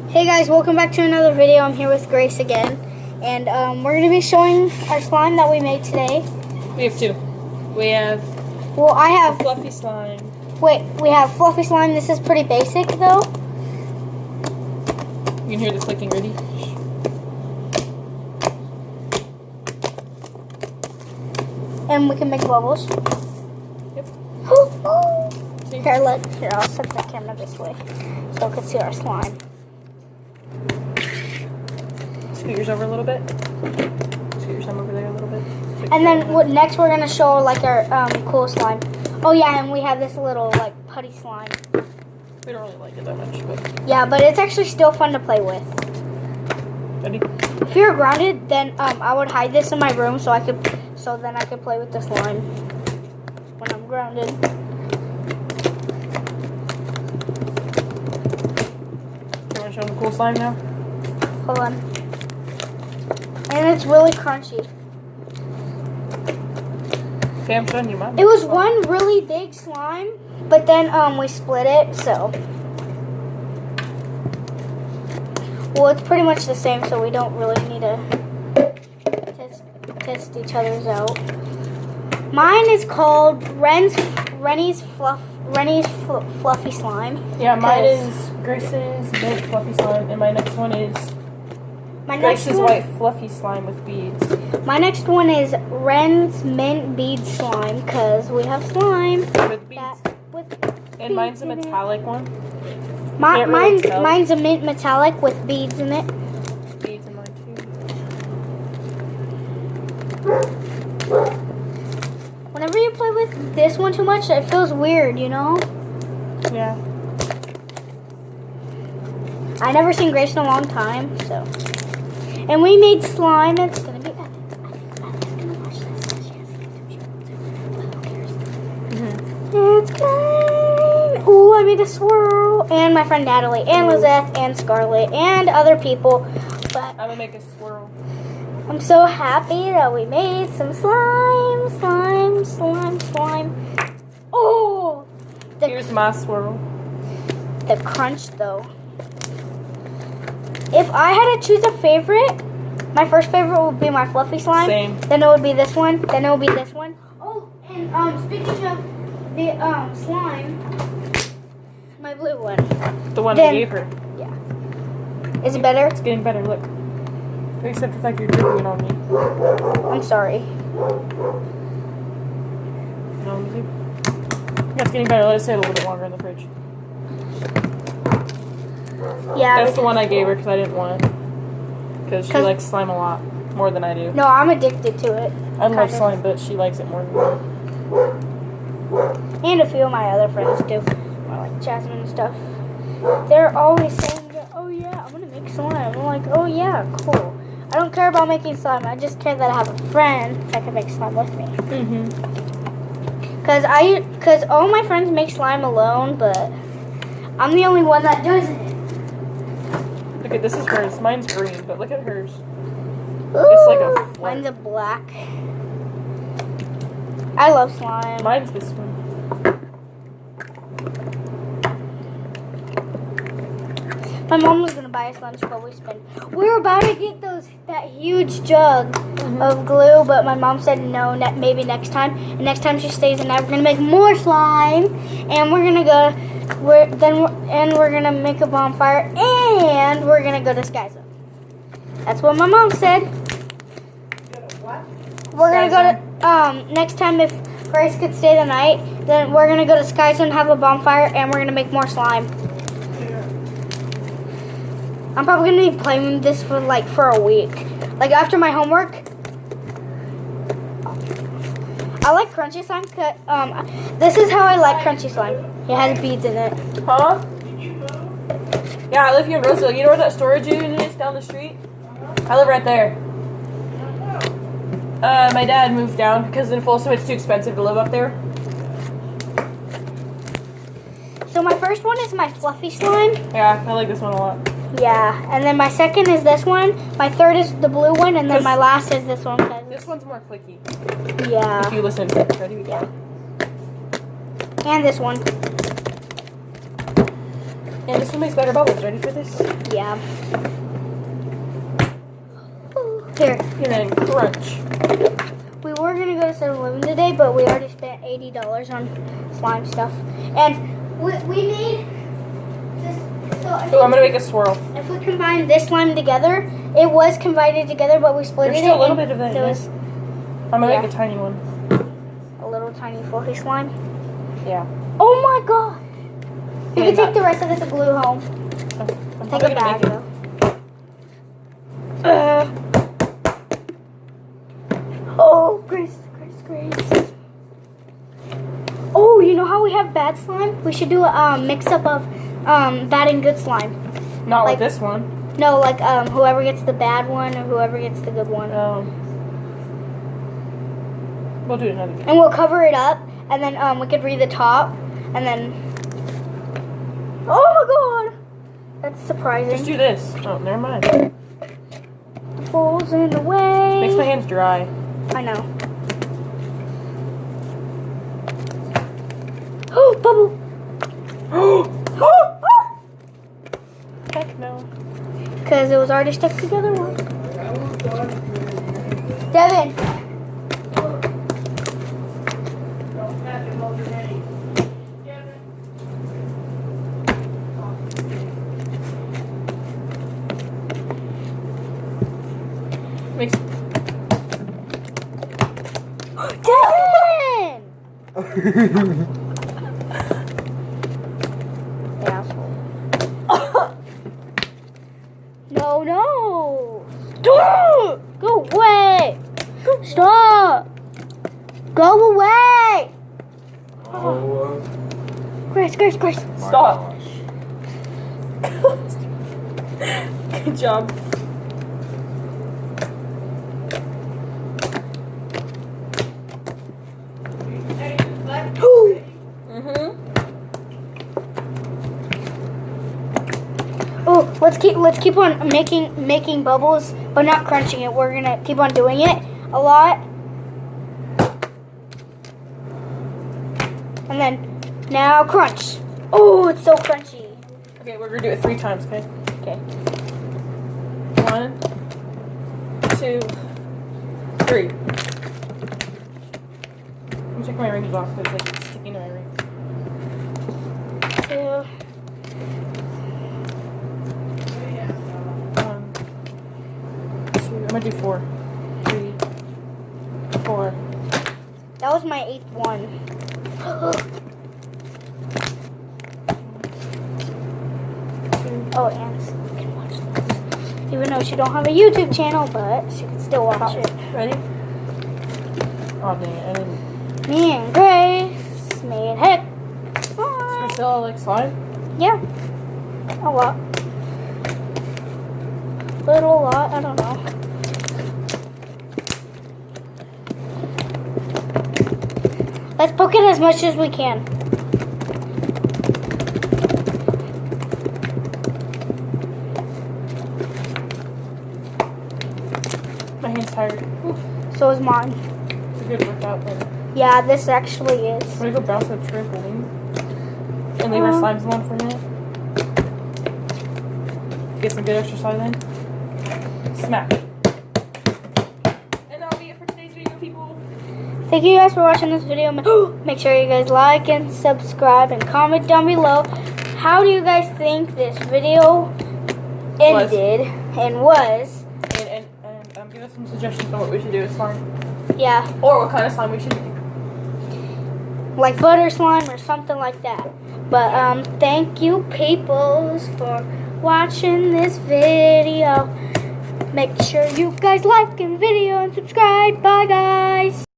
Hey guys, welcome back to another video. I'm here with Grace again, and we're going to be showing our slime that we made today. We have two. We have I have fluffy slime. Wait, we have fluffy slime. This is pretty basic though. You can hear the clicking. Ready? And we can make bubbles. Yep. Here, I'll set the camera this way so I can see our slime. Scoot yours over a little bit. Scoot your thumb over there a little bit. And then next we're going to show like our cool slime. Oh yeah, and we have this little like putty slime. We don't really like it that much, but yeah, but it's actually still fun to play with. ready? If you're grounded, then I would hide this in my room so then I could play with the slime when I'm grounded. You want to show them the cool slime now? Hold on. And it's really crunchy. Okay, I'm showing you mine. It was one really big slime, but then we split it, so. Well, it's pretty much the same, so we don't really need to test each other's out. Mine is called Rennie's Fluffy Slime. Yeah, mine is Grace's big fluffy slime, and my next one is Grace's white fluffy slime with beads. My next one is Ren's mint bead slime, because we have slime With beads. And mine's a metallic one. Mine's a mint metallic with beads in it. Beads in mine too. Whenever you play with this one too much, it feels weird, you know? Yeah. I never seen Grace in a long time, so. And we made slime. It's gonna be epic. It's gonna watch this. She has a YouTube channel too. Who cares? It's fine. Ooh, I made a swirl. And my friend Natalie, and Lizette, and Scarlett, and other people. But I'm gonna make a swirl. I'm so happy that we made some slime. Oh! Here's my swirl. The crunch, though. If I had to choose a favorite, my first favorite would be my fluffy slime. Same. Then it would be this one. Then it would be this one. Oh, and speaking of the slime, my blue one. The one I gave her. Yeah. Is it better? It's getting better. Look. Except the fact you're dripping it on me. I'm sorry. No, let me see. Yeah, it's getting better. Let it stay a little bit longer in the fridge. Yeah. That's the one I gave her because I didn't want it. Because she likes slime a lot. More than I do. No, I'm addicted to it. I love slime, but she likes it more than me. And a few of my other friends do. Like Jasmine and stuff. They're always saying, oh yeah, I'm going to make slime. I'm like, oh yeah, cool. I don't care about making slime. I just care that I have a friend that can make slime with me. Because all my friends make slime alone, but I'm the only one that doesn't. Look at this is hers. Mine's green, but look at hers. Ooh, It's like a flirt. Mine's a black. I love slime. Mine's this one. My mom was gonna buy us lunch, but we spent. We were about to get that huge jug of glue, but my mom said no. Maybe next time. And next time she stays the night, we're gonna make more slime, and we're gonna we're gonna make a bonfire, and we're gonna go to Sky Zone. That's what my mom said. What? We're gonna go to next time if Grace could stay the night, then we're gonna go to Sky Zone, have a bonfire, and we're gonna make more slime. I'm probably gonna be playing this for a week. Like after my homework. I like crunchy slime. This is how I like crunchy slime. It has beads in it. Huh? Yeah, I live here in Roseville. You know where that storage unit is down the street? I live right there. My dad moved down because in Folsom it's too expensive to live up there. So my first one is my fluffy slime. Yeah, I like this one a lot. Yeah, and then my second is this one. My third is the blue one, and then my last is this one. This one's more clicky. Yeah. If you listen to it. Ready? Yeah. And this one. And this one makes better bubbles. Ready for this? Yeah. Here. And then crunch. We were gonna go to 7-Eleven today, but we already spent $80 on slime stuff. And we made this. So I'm gonna make a swirl. if we combine this slime together, it was combined together, but we split There's it. still a little bit of that. There Yeah. was I'm gonna make a tiny one. a little tiny fluffy slime. Yeah. Oh my god! You Yeah, can take the rest of this to glue home. I'm Take probably a gonna bag make it. though. Oh, Grace. Oh, you know how we have bad slime? We should do a mix-up of bad and good slime. Not like with this one. No, like whoever gets the bad one or whoever gets the good one. We'll do it another day. And we'll cover it up, and then we could read the top, and then... Oh my god! That's surprising. Just do this. Oh, never mind. The bowl's in the way. Makes my hands dry. I know. Oh, bubble! Heck no. Because it was already stuck together once. Devin! Makes... Devin! Asshole. No. Stop! Go away! Stop! Go away! Oh, Grace. Stop. Good job. Oh, let's keep on making bubbles, but not crunching it. We're gonna keep on doing it a lot, and then now crunch. Oh, it's so crunchy. Okay, we're gonna do it 3 times, okay? Okay. 1, 2, 3. Let me take my rings off because like it's sticking to my rings. 2. 1, 2. I'm gonna do 4. 3, 4. That was my 8th one. Oh, and you can watch this. Even though she don't have a YouTube channel, but she can still watch it. Ready? Oh dang it! I didn't. Me and Grace made heck. Are still like slime? Yeah. A lot. Little lot, I don't know. Let's poke it as much as we can. My hand's tired. So is mine. It's a good workout, but Yeah, this actually is. I'm gonna go bounce on a trampoline and leave our slimes alone for a minute. Get some good exercise in. Smack. And that'll be it for today's video, people. Thank you guys for watching this video. Make sure you guys like and subscribe and comment down below. How do you guys think this video ended and was? And give us some suggestions on what we should do with slime. Yeah, Or what kind of slime we should do. like butter slime or something like that. But thank you peoples for watching this video. Make sure you guys like and video and subscribe. Bye guys.